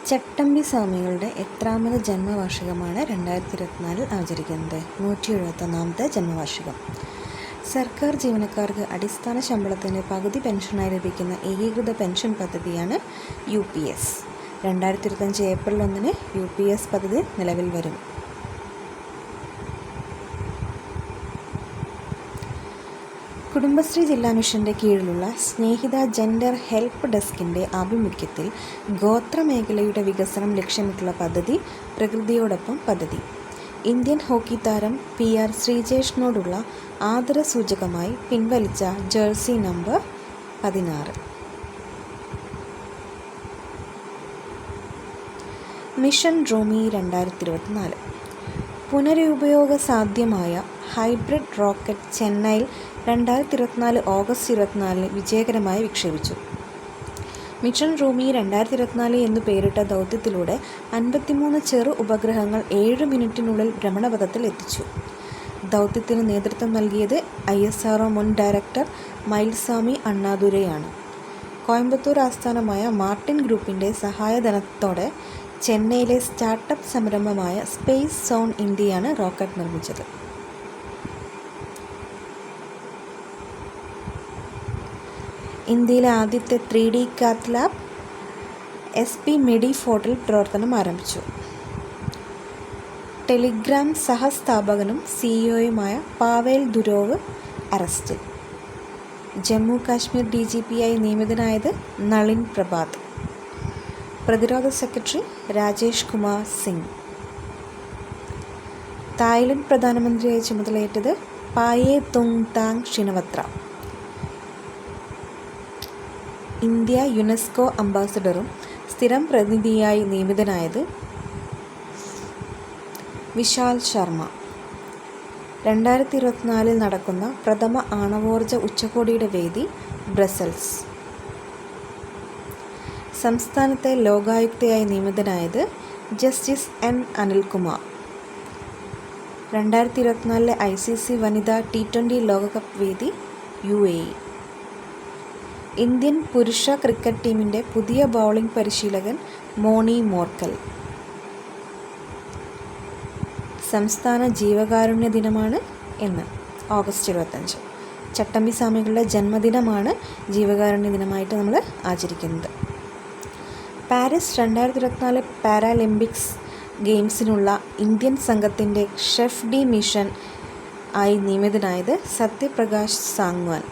ചട്ടമ്പി സ്വാമികളുടെ എത്രാമത് ജന്മവാർഷികമാണ് 2024 ആചരിക്കുന്നത്? 171ാമത്തെ ജന്മവാർഷികം. സർക്കാർ ജീവനക്കാർക്ക് അടിസ്ഥാന ശമ്പളത്തിൻ്റെ പകുതി പെൻഷനായി ലഭിക്കുന്ന ഏകീകൃത പെൻഷൻ പദ്ധതിയാണ് UPS. 2025 ഏപ്രിൽ 1 UPS പദ്ധതി നിലവിൽ വരും. കുടുംബശ്രീ ജില്ലാ മിഷൻ്റെ കീഴിലുള്ള സ്നേഹിത ജെൻഡർ ഹെൽപ്പ് ഡെസ്കിൻ്റെ ആഭിമുഖ്യത്തിൽ ഗോത്രമേഖലയുടെ വികസനം ലക്ഷ്യമിട്ടുള്ള പദ്ധതി പ്രകൃതിയോടൊപ്പം പദ്ധതി. ഇന്ത്യൻ ഹോക്കി താരം PR ശ്രീജേഷിനോടുള്ള ആദരസൂചകമായി പിൻവലിച്ച ജേഴ്സി നമ്പർ 16. മിഷൻ റൂമി 2024. പുനരുപയോഗ സാധ്യമായ ഹൈബ്രിഡ് റോക്കറ്റ് ചെന്നൈയിൽ 2024 ഓഗസ്റ്റ് 24 വിജയകരമായി വിക്ഷേപിച്ചു. മിഷൻ റൂമി 2024 എന്നു പേരിട്ട ദൗത്യത്തിലൂടെ 53 ചെറു ഉപഗ്രഹങ്ങൾ 7 മിനിറ്റിനുള്ളിൽ ഭ്രമണപഥത്തിൽ എത്തിച്ചു. ദൗത്യത്തിന് നേതൃത്വം നൽകിയത് ISRO മുൻ ഡയറക്ടർ മയിൽസ്വാമി അണ്ണാദുരൈയാണ്. കോയമ്പത്തൂർ ആസ്ഥാനമായ മാർട്ടിൻ ഗ്രൂപ്പിൻ്റെ സഹായധനത്തോടെ ചെന്നൈയിലെ സ്റ്റാർട്ടപ്പ് സംരംഭമായ സ്പേസ് സോൺ ഇന്ത്യയാണ് റോക്കറ്റ് നിർമ്മിച്ചത്. ഇന്ത്യയിലെ ആദ്യത്തെ 3D കാത്ത് ലാബ് SP മെഡിഫോർട്ടിൽ പ്രവർത്തനം ആരംഭിച്ചു. ടെലിഗ്രാം സഹസ്ഥാപകനും CEOയുമായ പാവേൽ ദുരോവ് അറസ്റ്റിൽ. ജമ്മു കാശ്മീർ DGPയായി നിയമിതനായത് നളിൻ പ്രഭാത്. പ്രതിരോധ സെക്രട്ടറി രാജേഷ് കുമാർ സിംഗ്. തായ്ലൻഡ് പ്രധാനമന്ത്രിയായി ചുമതലയേറ്റത് പായേ തുങ് താങ് ഷിനവത്ര. ഇന്ത്യ UNESCO അംബാസഡറും സ്ഥിരം പ്രതിനിധിയായി നിയമിതനായത് വിശാൽ ശർമ്മ. 2024 നടക്കുന്ന പ്രഥമ ആണവോർജ ഉച്ചകോടിയുടെ വേദി ബ്രസൽസ്. സംസ്ഥാനത്തെ ലോകായുക്തയായി നിയമിതനായത് ജസ്റ്റിസ് N അനിൽകുമാർ. 2024 ICC വനിതാ T20 ലോകകപ്പ് വേദി UAE. ഇന്ത്യൻ പുരുഷ ക്രിക്കറ്റ് ടീമിൻ്റെ പുതിയ ബൗളിംഗ് പരിശീലകൻ മോണി മോർക്കൽ. സംസ്ഥാന ജീവകാരുണ്യ ദിനമാണ് ഇന്ന്, ഓഗസ്റ്റ് 25. ചട്ടമ്പി സ്വാമികളുടെ ജന്മദിനമാണ് ജീവകാരുണ്യ ദിനമായിട്ട് നമ്മൾ ആചരിക്കുന്നത്. പാരീസ് 2024 പാരാലിമ്പിക്സ് ഗെയിംസിനുള്ള ഇന്ത്യൻ സംഘത്തിൻ്റെ ഷെഫ് ഡി മിഷൻ ആയി നിയമിതനായത് സത്യപ്രകാശ് സാങ്വാൻ.